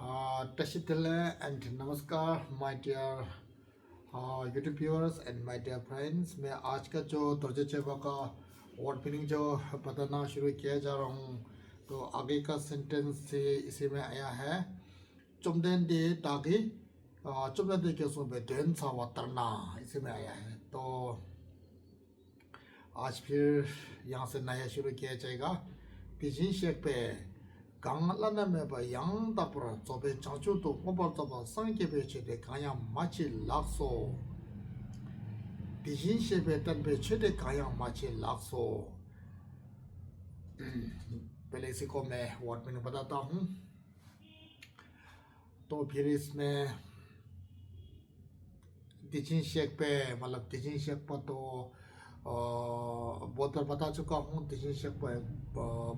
Tashitele and Namaskar, my dear YouTube viewers and my dear friends. मैं आज का जो तर्ज चेबा का वर्ड मीनिंग जो बताना शुरू किया जा रहा हूँ, तो आगे का सेंटेंस से इसी में आया है चुमदेन दे ताकि चुमदेन दे के सुबह देन सावा तरना, इसी में आया है। तो आज फिर यहाँ से नया शुरू किया जाएगा। पिजिन शेक पे 강라나 메바 양다프라 조베 장주도 오버더바 상계베체데 가양 마치 락소 비신셰베 던베 최대 가양 마치 락소 पहले इसी को मैं वर्ड में बताता हूँ। तो फिर इसमें टीचिंग शेक पे मतलब टीचिंग शेक पर तो बहुत बार बता चुका हूँ। टीचिंग शेक पर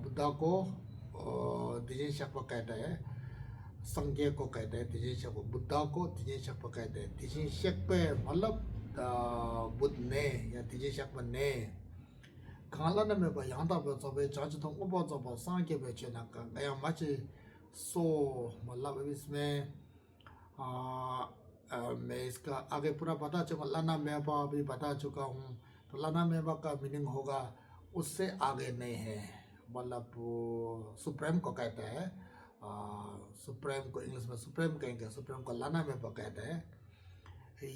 बुद्धा को टीचिंग शेक पर कहते हैं, संज्ञा को कहते हैं टीचिंग शेक, बुद्धा को टीचिंग शेक पर कहते हैं। टीचिंग शेक पे मतलब बुद्ध ने या टीचिंग शेक पर ने 강라나 메바 양다베 조베 자주동 오버더바 상계베체나 가야 마치 सो मतलब इसमें मैं इसका आगे पूरा बता चुका, लाना मेबा भी बता चुका हूँ। तो लाना मेबा का मीनिंग होगा उससे आगे नहीं है, मतलब सुप्रीम को कहते हैं। सुप्रीम को इंग्लिश में सुप्रीम कहेंगे, सुप्रीम को लाना मेबा कहते हैं।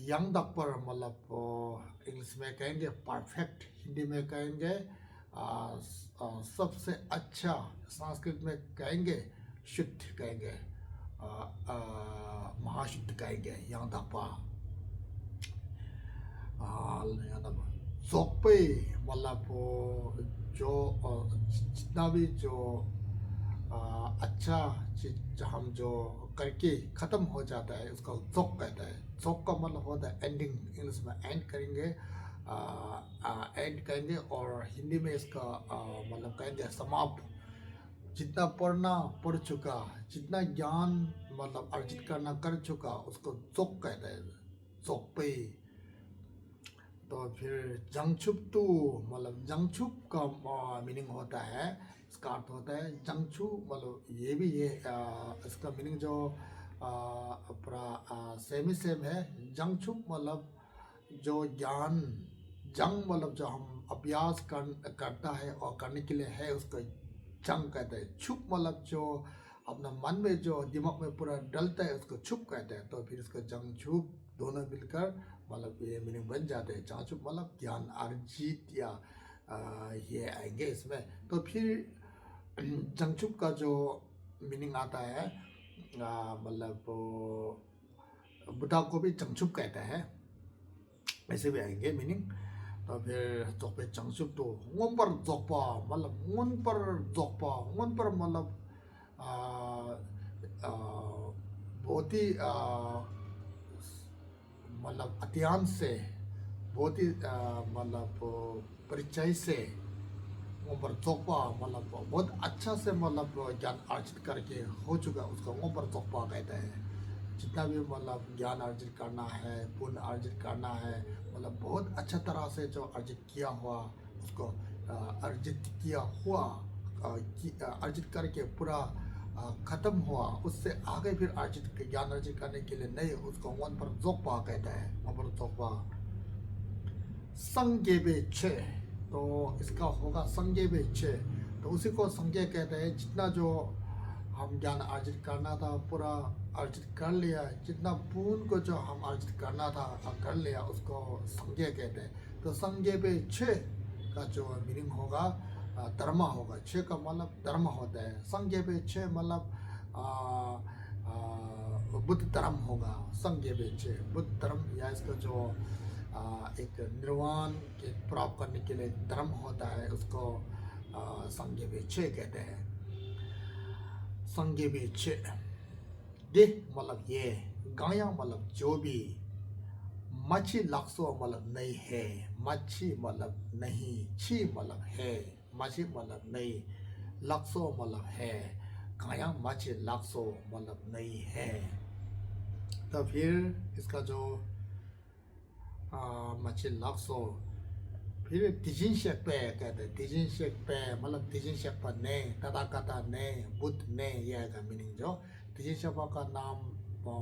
यंग दपर मतलब इंग्लिश में कहेंगे परफेक्ट, हिंदी में कहेंगे सबसे अच्छा, संस्कृत में कहेंगे शुद्ध, कहेंगे महाशुद्ध कहेंगे यांदापा। जोपे मतलब जो जितना भी जो अच्छा चीज हम जो करके ख़त्म हो जाता है उसका जोक कहता है। जोक का मतलब होता है एंडिंग, इंग्लिश में एंड करेंगे, एंड कहेंगे, और हिंदी में इसका मतलब कहेंगे समाप्त। जितना पढ़ना पढ़ चुका, जितना ज्ञान मतलब अर्जित करना कर चुका, उसको जोक कहते हैं, जोक पे। तो फिर जंगछुप टू मतलब जंगछुप का मीनिंग होता है, इसका अर्थ होता है जंगछू, मतलब ये भी ये इसका मीनिंग जो पूरा सेम ही सेम है। जंगछुप मतलब जो ज्ञान, जंग मतलब जो हम अभ्यास करता है और करने के लिए है उसको जंग कहते हैं। छुप मतलब जो अपना मन में जो दिमाग में पूरा डलता है उसको छुप कहते हैं। तो फिर इसको जंग छुप दोनों मिलकर मतलब ये मीनिंग बन जाते हैं। जंग छुप मतलब ज्ञान अर्जित या ये आएंगे इसमें। तो फिर जंग छुप का जो मीनिंग आता है मतलब बुद्धा को भी जंग छुप कहते हैं, ऐसे भी आएंगे मीनिंग। तो फिर जोपे जंगछुप तो ngôn पर जोपा मतलब ngôn पर जोपा, ngôn पर मतलब बहुत ही मतलब अत्यंत से, बहुत ही मतलब परिचय से, ngôn पर जोपा मतलब बहुत अच्छा से मतलब ज्ञान अर्जित करके हो चुका उसको ngôn पर जोपा कहते हैं। जितना भी मतलब ज्ञान अर्जित करना है, पुण्य अर्जित करना है, मतलब बहुत अच्छा तरह से जो अर्जित किया हुआ उसको अर्जित किया हुआ अर्जित करके पूरा ख़त्म हुआ, उससे आगे फिर अर्जित ज्ञान अर्जित करने के लिए नहीं, उसको वन पर जोपा कहता है। वन पर जोपा संज्ञे छे, तो इसका होगा संज्ञे छे, तो उसी को संज्ञा कहते हैं। जितना जो हम ज्ञान अर्जित करना था पूरा अर्जित कर लिया, जितना पुण्य को जो हम अर्जित करना था कर लिया, उसको संज्ञा कहते हैं। तो संज्ञा पे छः का जो मीनिंग होगा धर्म होगा, छः का मतलब धर्म होता है। संज्ञा पे छः मतलब बुद्ध धर्म होगा। संज्ञा पे छः बुद्ध धर्म या इसका जो एक निर्वाण के प्राप्त करने के लिए धर्म होता है, उसको संज्ञा पे छः कहते हैं। संज्ञा पे छः दे मतलब ये, गाया मतलब जो भी, मच्छी लक्सो मतलब नहीं है, मच्छी मतलब नहीं, छी मतलब है, मच्छी मतलब नहीं, लक्सो मतलब है, गाया मच्छी लक्सो मतलब नहीं है। तो फिर इसका जो मच्छी लक्सो, फिर टीचिंग शेक पे कहते हैं। टीचिंग शेक पे मतलब टीचिंग शेक पर ने, तथा कथा ने, बुद्ध ने, यह है मीनिंग जो तिजिन शेपा का नाम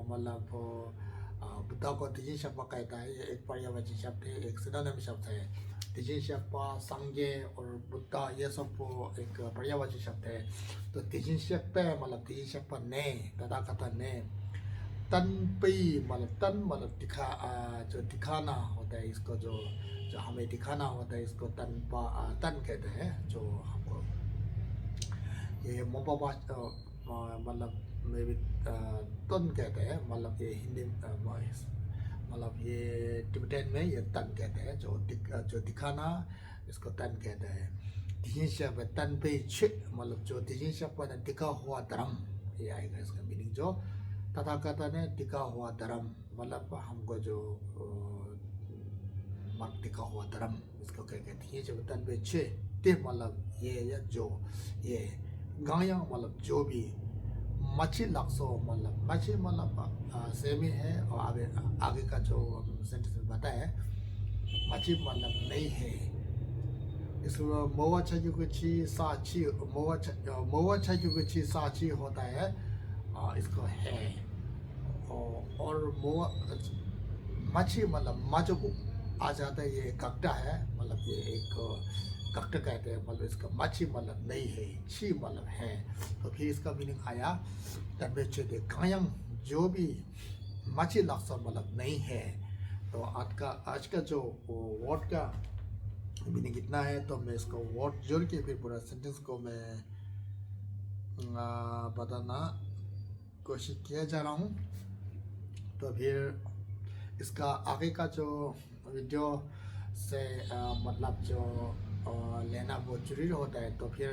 मतलब बुद्धा को तिजिन शेपा कहता है। ये एक पर्यायवाची शब्द है, एक सिनोनिम शब्द है। तिजिन शेपा, संज्ञे और बुद्धा ये सब एक पर्यायवाची शब्द है। तो तिजिन शेपा मतलब तिजिन शेपा ने, तथाकथा ने। तन पे मतलब तन मतलब जो दिखाना होता है, इसको जो जो हमें दिखाना होता है, इसको तन कहते हैं। जो हमको ये मोबाबा मतलब में भी तन कहते हैं। मतलब ये हिंदी मतलब ये टिबेटन में ये तन कहते हैं। जो दिखाना, इसको तन कहते हैं। तिजिन शेपा तन पे मतलब जो तिजिन शेपा ने दिखा हुआ धर्म, ये आएगा इसका मीनिंग। जो तथाकथा ने दिखा हुआ धर्म मतलब हमको जो दिखा हुआ धर्म, इसको क्या कहते हैं। जब तन पे ते मतलब ये जो ये गाया मतलब जो भी मच्छी लक्सो मतलब मच्छी मतलब सेम ही है। और आगे आगे का जो सेंटेंस में बताया मच्छी मतलब नहीं है। इसमें मोवा छुची साची मोवा छुची साची होता है, इसको है। और मोवा मच्छी मतलब मजको आ जाता है, ये कक्टा है। मतलब ये एक कक्ट कहते हैं। मतलब इसका मच्छी मतलब नहीं है, छी मतलब है। तो फिर इसका मीनिंग आया तब कायम जो भी मच्छी लक्ष्य मतलब नहीं है। तो आज का जो वर्ड का मीनिंग इतना है। तो मैं इसको वर्ड जोड़ के फिर पूरा सेंटेंस को मैं बताना कोशिश किया जा रहा हूँ। तो फिर इसका आगे का जो वीडियो से मतलब जो लेना बहुत जरूरी होता है। तो फिर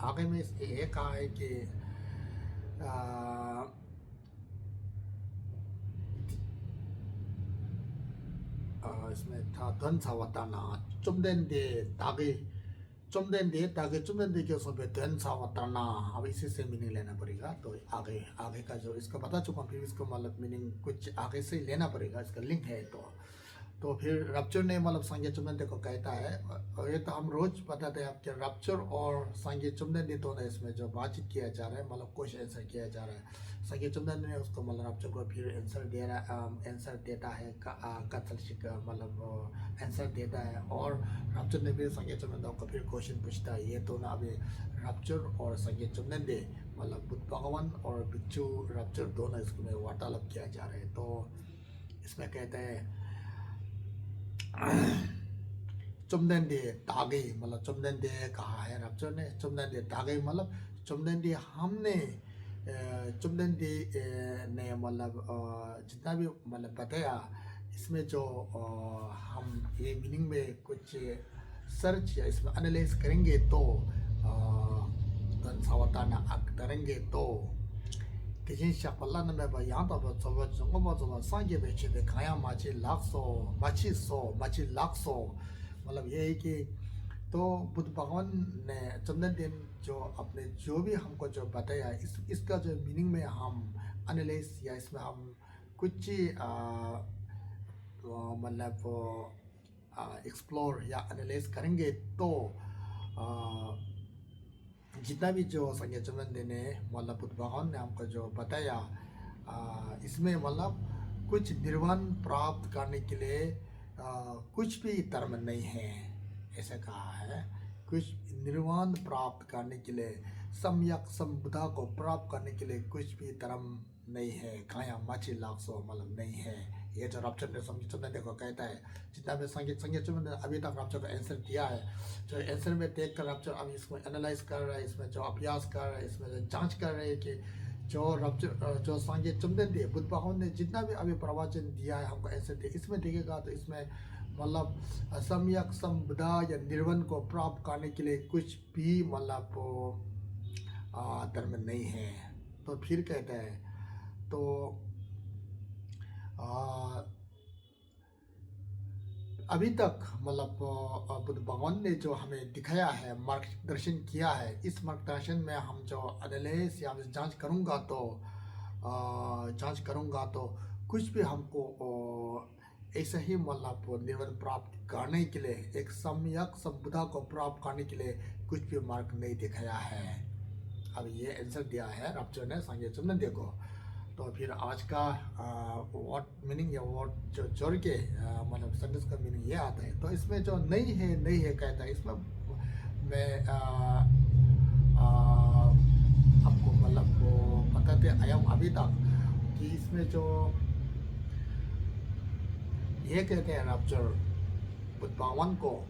आगे में ये कहा है कि इसमें था धन सावताना चुमदेन दे तागे के उसमें धन सावताना। अब इसी से मीनिंग लेना पड़ेगा। तो आगे का जो इसका बता चुका हूँ, फिर इसको मतलब मीनिंग कुछ आगे से ही लेना पड़ेगा, इसका लिंक है। तो फिर रप्चर ने मतलब संज्ञा चुम्बन को कहता है। और ये तो हम रोज बताते हैं आपके रप्चर और संज्ञा चुम्बन दोनों इसमें जो बातचीत किया जा रहा है, मतलब क्वेश्चन आंसर किया जा रहा है। संज्ञा चुम्बन ने उसको मतलब रप्चर को फिर आंसर देता है, मतलब आंसर देता है। और रप्चर ने फिर संज्ञा चुम्बन को फिर क्वेश्चन पूछता है। ये दोनों अभी रप्चर और संज्ञा चुम्बन दे मतलब बुद्ध भगवान और भिक्षु रप्चर दोनों इसमें वार्तालाप किया जा रहा है। तो इसमें कहते हैं चुमदेन दे तागे मतलब चुमदेन दे कहा है रप्चर ने। चुमदेन दे तागे मतलब चुमदेन दे हमने चुमदेन दे ने मतलब जितना भी मतलब बताया, इसमें जो हम ये मीनिंग में कुछ सर्च या इसमें एनालाइज करेंगे तो सावताना करेंगे तो तिजिन शेपा में यहाँ तब सब संगे बेचे दे खाया मच्छी लाखसो मतलब ये है कि तो बुद्ध भगवान ने चंदन दिन जो अपने जो भी हमको जो बताया, इसका जो मीनिंग में हम एनालाइज या इसमें हम कुछ मतलब एक्सप्लोर या एनालाइज करेंगे तो जितना भी जो संज्ञा चुम्बन ने मतलब बुद्ध भगवान ने हमको जो बताया, इसमें मतलब कुछ निर्वाण प्राप्त करने के लिए कुछ भी धर्म नहीं है, ऐसा कहा है। कुछ निर्वाण प्राप्त करने के लिए सम्यक संबुद्धा को प्राप्त करने के लिए कुछ भी धर्म नहीं है। काया मची लाखसो मतलब नहीं है। ये जो रप्चर ने संज्ञा चुम्बन को कहता है। जितना भी संज्ञा चुम्बन ने अभी तक रप्चर को आंसर दिया है, जो आंसर में देख कर रप्चर अभी इसको एनालाइज कर रहा है, इसमें जो अभ्यास कर रहा है, इसमें जो जांच कर रहे हैं कि जो रप्चर जो संज्ञा चुम्बन दिए बुद्ध भगवान ने जितना भी अभी प्रवचन दिया है हमको आंसर दिया, इसमें देखेगा तो इसमें मतलब सम्यक संबुद्धा या निर्वाण को प्राप्त करने के लिए कुछ भी मतलब धर्म नहीं है। तो फिर कहते हैं तो अभी तक मतलब बुद्ध भगवान ने जो हमें दिखाया है, मार्गदर्शन किया है, इस मार्गदर्शन में हम जो एनालिसिस या जांच करूँगा तो कुछ भी हमको ऐसा ही मतलब निर्वाण प्राप्त करने के लिए, एक सम्यक संबुद्धा को प्राप्त करने के लिए कुछ भी मार्ग नहीं दिखाया है। अब ये आंसर दिया है रप्चर ने संगे चुमन देखो। तो फिर आज का व्हाट मीनिंग या व्हाट जो जोड़ के मतलब सेंटेंस का मीनिंग ये आता है। तो इसमें जो नहीं है कहता है, इसमें मैं आपको मतलब वो बताते आया हूँ अभी तक कि इसमें जो ये कहते हैं रप्चर बुद्धवान को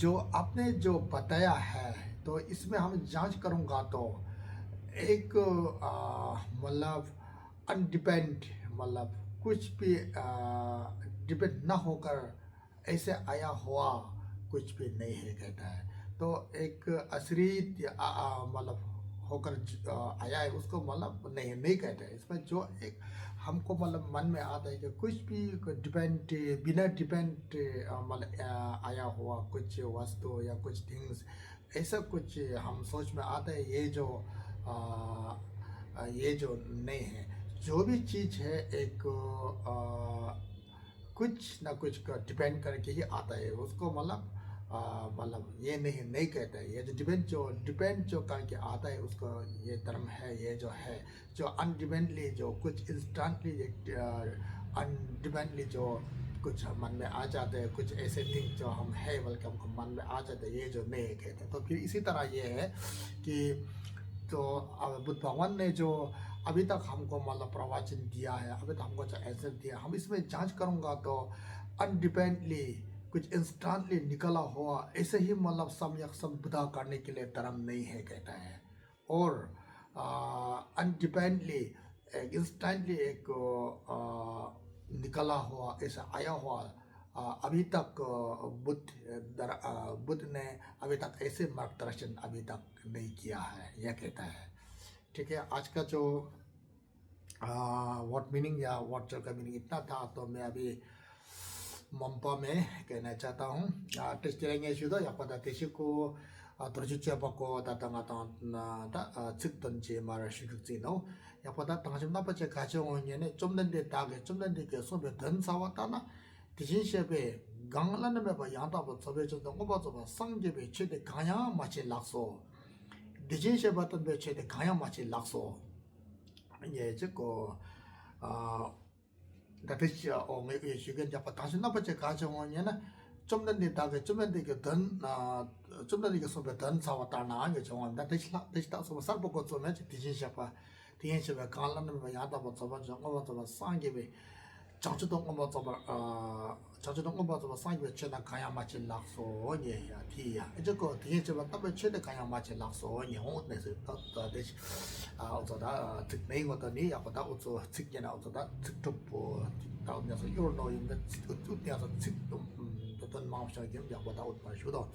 जो आपने जो बताया है, तो इसमें हम जांच करूँगा तो एक मतलब अनडिपेंड मतलब कुछ भी डिपेंड ना होकर ऐसे आया हुआ कुछ भी नहीं है कहता है। तो एक आश्रित मतलब होकर आया है उसको मतलब नहीं कहते हैं। इसमें जो एक हमको मतलब मन में आता है कि कुछ भी डिपेंड बिना डिपेंड मतलब आया हुआ कुछ वस्तु या कुछ थिंग्स ऐसा कुछ हम सोच में आता है। ये जो नहीं है, जो भी चीज़ है एक कुछ ना कुछ का डिपेंड करके ही आता है, उसको मतलब ये नहीं कहता है। ये जो डिपेंड जो करके आता है उसको ये धर्म है। ये जो है जो अनडिपेंडली जो कुछ इंस्टेंटली अनडिपेंडली जो कुछ मन में आ जाते हैं, कुछ ऐसे थिंग जो हम है बल्कि हमको मन में आ जाते हैं, ये जो नहीं कहते। तो फिर इसी तरह ये है कि तो बुद्ध भगवान ने जो अभी तक हमको मतलब प्रवचन दिया है, अभी तक हमको जो आंसर दिया, हम इसमें जांच करूँगा तो अनडिपेंडली कुछ इंस्टेंटली निकला हुआ ऐसे ही मतलब सम्यक संबुद्धा करने के लिए धर्म नहीं है कहता है। और अनडिपेंडली इंस्टेंटली एक निकला हुआ ऐसा आया हुआ अभी तक बुद्ध ने अभी तक ऐसे मार्गदर्शन अभी तक नहीं किया है, यह कहता है। ठीक है, आज का जो व्हाट मीनिंग या व्हाट का मीनिंग इतना था। तो मैं अभी मंपा में कहना चाहता हूँ टेस्टिंग शुदा या पता तेशिको तरजुचे बको दातंगा ता चिक्तंचे मारा शिक्चिनो या पता तंगजमना पचे 가져오냐네 좀는데 다게 좀는데 그 소베 던 사왔다나 디신셰베 강란네 바 야다버 저베저도 오바저바 상제베 최대 가야 마치 락소 디신셰바던 베 최대 가야 마치 락소 예 저거 다듯이 오메 예시근 잡아 다시 나버체 가져오냐네 좀는데 다게 좀는데 좀는데 그 소베 던 사왔다나 그 정원다 다시 다서 살보고 좀에 디신셰바 디신셰베 강란네 바 야다버 저바저 오바저바 상제베 자주동 오바저바 상제베 최대 가야 마치 락소 예야 티야 저거 디신셰바 답에 최대 가야 마치 락소 예 홍네서 다듯이 어쩌다 특내인 것더니 아빠다 어쩌 특게나 어쩌다 특톱보 다음에서 요로 있는데 특내서 특도 어떤 마음속에 약보다 어떤 수도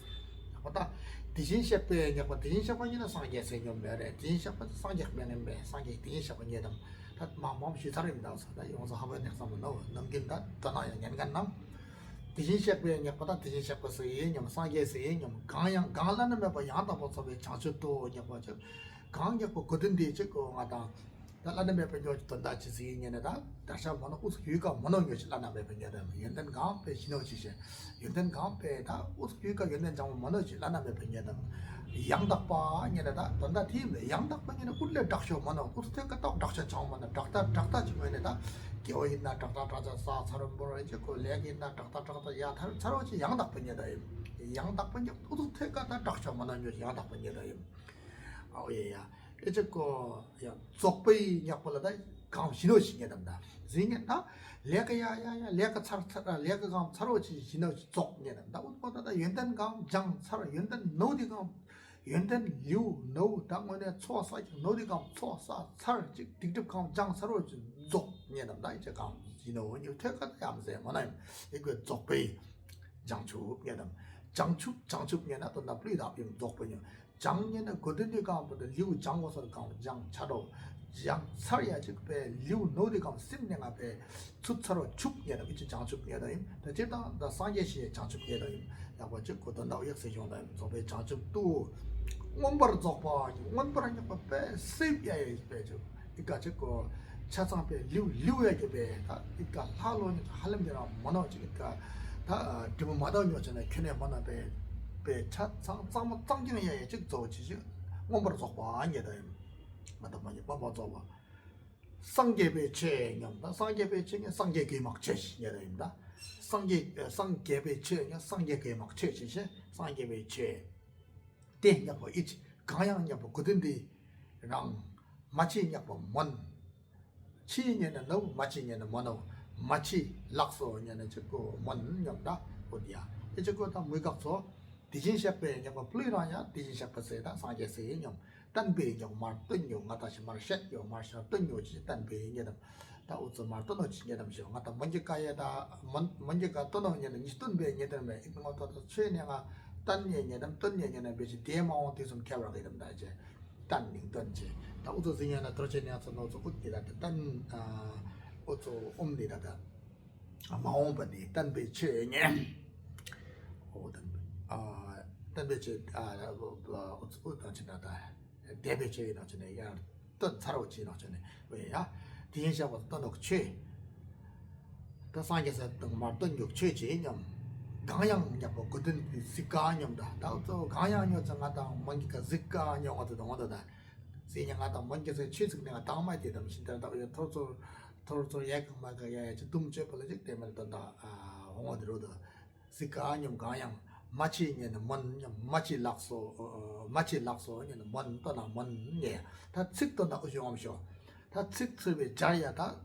아빠다 디신셰페 약보 디신셰페는 상계 생겼는데 디신셰페 상계 면에 상계 디신셰페는 다 마음없이 사람이다. 다 용서 하면 내가 넘긴다. 떠나야 연간남 디신셰페 약보다 디신셰페서 얘념 상계에서 얘념 강라는 뭐 야다 보서 자주도 약보죠. 강격고 거든데 저거 하다 달라는 몇 번째 던다 지시인에다 다시 한번 우스규가 뭐는 것이 라나베 번째다 연단 강페 신호지시 연단 강페다 우스규가 연단 장 뭐는지 라나베 번째다 양답바 아니라다 던다 팀에 양답바니는 꿀레 닥쇼 뭐는 우스테가 딱 닥쇼 장 뭐는 닥다 지면에다 겨있나 닥다 사 사람 보러 이제 그 레기나 닥다 야 차로지 양답번째다 양답번째 우스테가 다 닥쇼 뭐는 것이 양답번째다 예야 이제 그야 쪽배 약벌다 감 신호시게 된다. 진행다 레가야야야 레가 차라 레가 감 차로지 신호 쪽게 된다. 우보다 연단 감장 차로 연단 노디감 연단 류 노 당원에 초사 노디감 초사 차 직접 감장 차로지 쪽게 된다. 이제 감 신호 요 태가 ям세 뭐나 이거 쪽배 장축게 된다. 장축게 나도 나 불이다 비 쪽배냐 장년의 거든이가 보다 리우 장고서 장 차로 장 살이야 즉배 리우 노디가 심령 앞에 추차로 축예다 이제 장축예다 대체다 다 상계시 장축예다 야고 즉 고든다 역시 용다 저배 장축도 원벌 적바 원벌한 적배 세비야에 배죠 그러니까 즉고 차상배 리우에게 배다 그러니까 할렘데라 뭐나지니까 다 두번 마다는 거잖아요. ken에 뭐나 배 차, 장장장경이야 즉 저지지 ngombar sokpa anye da mata manye papa zoba 상계배 체념다 상계배 체념 상계계 막 체시냐입니다 상계배 체념 상계계 막 체시시 상계배 체 대냐고 이치 강양냐고 그든데 랑 마치냐고 먼 치냐는 너무 마치냐는 뭐노 마치 락소냐는 저거 먼냐다 어디야 이저거 다 무각소 디진샤페냐고 플리라냐 디진샤페세다 상계세냐 단배 영말 뜬요 나다시 말셋 영말 셔 뜬요지 단배 얘는 다 우즈 말 떠놓지 얘는 셔 나다 먼저가에다 먼저가 떠놓냐는 이 뜬배 얘는 이거 것도 최내가 딴 얘는 뜬 얘는 배지 대마한테 좀 캐버가 됩니다 이제 딴ning 던지 다 우즈 생각나 들어지냐서 너도 웃기다 딴 우즈 옴디다다 마음바디 단배 최냐 오든 단배체 어쩌다 대배체에 나중에 야 또 살아오지 나중에 왜야 디엔샤고 또 녹취 또 상계에서 또말 뜬욕 최지념 강양 약고 그든 시가념다 나도 강양요 정하다 뭔가 시가념어도 동어다 세냥하다 뭔가서 최직 내가 당마이 되다 신들다 토토 약마가 야 dum제 폴리틱 때문에 또다 홍어들어도 시가념 강양 마치냐는 뭔 마치 락소냐는 뭔 떠나 뭔예 다 측도 나 오시오면서 다 측습에 자야다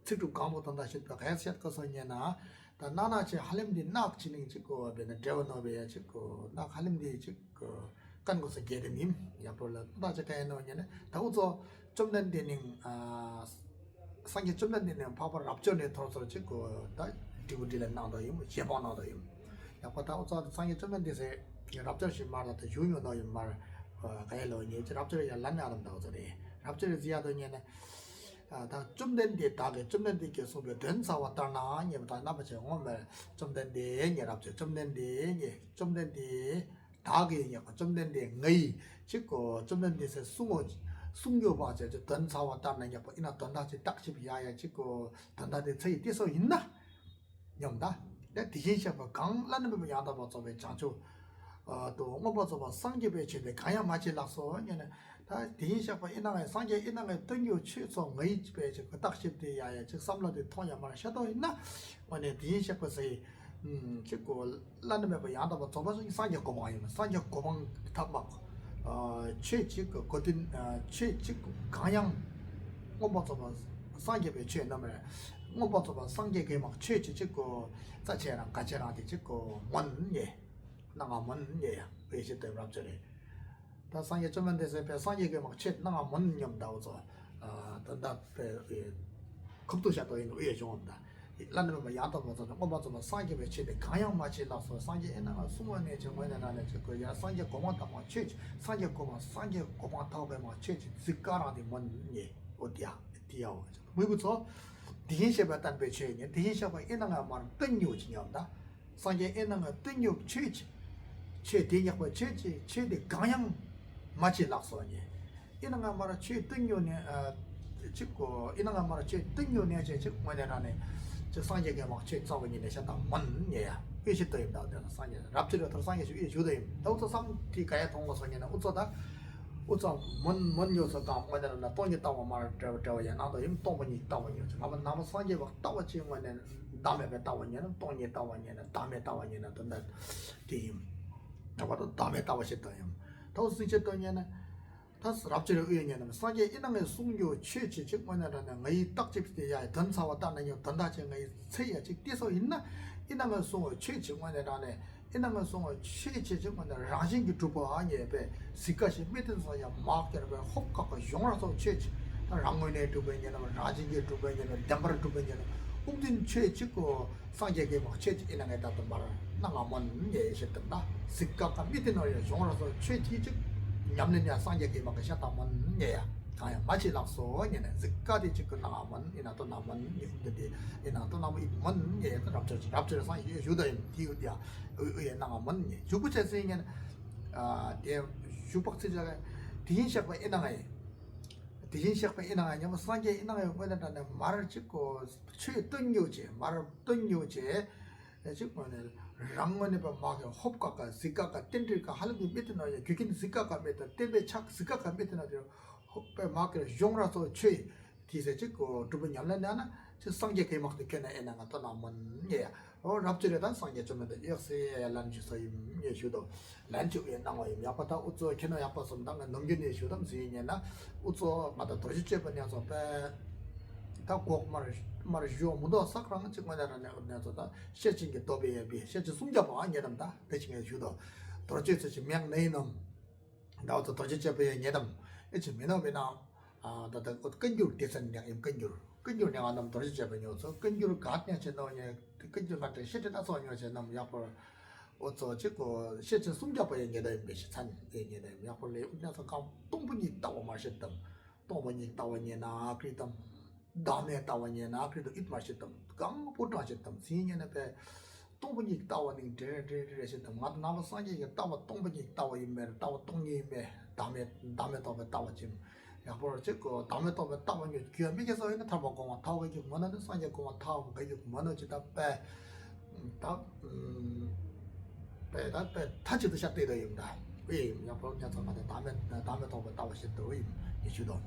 측도 감못한다 싶다 해서 거서냐나 다 나나치 할림디 낙 진행 짓고 베네 데원업에 짓고 낙 할림디 짓고 간 것은 게르님 야볼라 나자가에 넣냐네 다우서 좀된 데닝 상계 좀된 데는 파벌 앞전에 들어서 짓고 다 디부디를 나도요 제보 나도요 야파타 우서 상계 좀된 데세 랍저시 말한테 유유 너희 말 가일로니 랍저에 란나름다고 저래 랍저에 지야더냐네 다 좀된 데 다게 좀된 데 계속 된사와 따나 예다 나버지 오늘 좀된 데 예랍저 좀된 데 좀된 데 다게 약간 좀된 데 너희 짓고 좀된 데서 숨겨 봐서 저 된사와 따나 약간 이나 된다지 딱집이야 짓고 된다데 저기 뛰서 있나 영다 내 디제샤가 강라는 부분 야다 봐서 왜 장초 또 뭐봐서 봐 상계배 체대 가야 맞지 나서 얘는 다 디제샤가 이나가 상계 이나가 등교 취소 의 집에 그 딱십대 야야 즉 삼라데 통야 말 셔도 있나 원래 디제샤가서 찍고 라는 부 야다 봐 저봐서 상계 고마워요 상계 고방 답막 최직 거든 최직 강양 뭐봐서 봐 상계배 취 넘을 뭐봐서 봐 상계계 막 최직 찍고 자체랑 같이랑 찍고 원예 나가 뭔예야 그게 때문에 앞전에 다 상계 좀만 돼서 배 상계계 막 최 나가 뭔 염다고서 단다 배 급도샤도 있는 위에 좀 온다 라는 거 야도 보서 뭐봐서 상계배 최대 강양 맞이 나서 상계 에나가 수문에 정원에 나는 그 상계 고마다 뭐 최 상계 고마 타고배 뭐 최 직가라니 뭔예 어디야 디야오 뭐부터 디힌샤바 단배 최냐 디힌샤바 에나가 말 뜬요지냐다 상계 에나가 뜬요 최대냐고 최대 강양 맞이 낙서니 이나가 말아 최 뜬요네 찍고 이나가 말아 최 뜬요네 제 뭐냐라네 저 상계가 막최 자원이네 샤다 뭔예야 이시 또입니다 상계 랍지로 더 상계 주 주대 더서 상티 가야 동거선이는 어쩌다 우선 뭔 요소가 뭐냐나 돈이 따고 말 저야 나도 임 돈이 따고요 아마 나무 상계 막 따고 지면은 다음에 따고냐는 돈이 따고냐는 다음에 따고냐는 된다 팀 나도 다음에 따고셨다요 더 쓰셨더냐는 다스 랍지를 의견에는 상계 이남의 숨교 최치 즉 뭐냐라는 의 딱집대야 던사와 따는 던다쟁의 세야 즉 뛰서 있나 이남의 숨을 최치 뭐냐라네 이남의 숨을 최치 즉 뭐냐 라신기 두고 아니에 시가시 밑에서야 마켓에 혹가가 용라서 최치 랑문에 두고냐는 라신기 두고냐는 담바르 두고냐는 umtin che chiko sangye ge ma che ina ga ta bar na nga mon ye she ta na sikka ka mi tin no ye jong la so che ti chi nyam ne ya sangye ge ma ga sha ta mon ye ya ka ya ma chi la so ye ne sikka di chi ko na mon ina to na mon ye de ina to na mon ye ta rap che sa ye ju de ti u ya ye na nga mon ye ju bu che se ye de ju pak che ja di yin sha ko ina ga ye 디진시작 이나가 뭐 상계 이나가 뭐라는 말을 짓고 최 뜬요제 말을 뜬요제 지금은 랑원에 봐 막에 홉가가 시가가 땡들가 하는 게 밑에나 귀긴 시가가 밑에 땡배 착 시가가 밑에나 홉배 막에 용라서 최 디세 찍고 두번 열려나나 저 상계 그 막도 걔네 애나가 또 남은 예 랍절에다 상계 좀 해도 역시 란주서 예슈도 란주에 나와요 야파다 우저 걔네 야파서 당가 넘기는 예슈도 무슨이냐 우저 마다 도시째 번야서 다 꼭말 요 무도 sakran ching마다는 내서다 셰칭게 도베에 비 셰치 숨잡아 아니랍니다 대칭에 주도 도저치 명 내놈 나도 도저치 베에 녀담 이제 메노베나 아 다다 근줄 대선량 근줄 내가 남 도저치 베뇨서 근줄 같냐 제노냐 근줄 같은 셰트다서 녀제 남 야포 어서 찍고 셰치 숨잡아야 녀담 베시 찬 녀담 야포레 우나서 감 동분이 있다고 마셨던 동분이 있다고 녀나 그랬던 다음에 따와니나 그래도 이 맛있다. 강 보도 하셨다. 신년에 배 똥분이 따와는 데레레레셨다. 맞 나와 상기가 따와 똥분이 따와 임매 따와 똥이매 다음에 또 따와지. 야 보러 찍고 다음에 또 따와니 귀함이게서 있는 타보고 타고 이게 뭐는 상기 고 타고 이게 뭐는 지다 빼다 빼다 타지도 샷 되다 입니다. 왜? 야 보러 녀석한테 다음에 또 따와셨다. 왜? 이슈도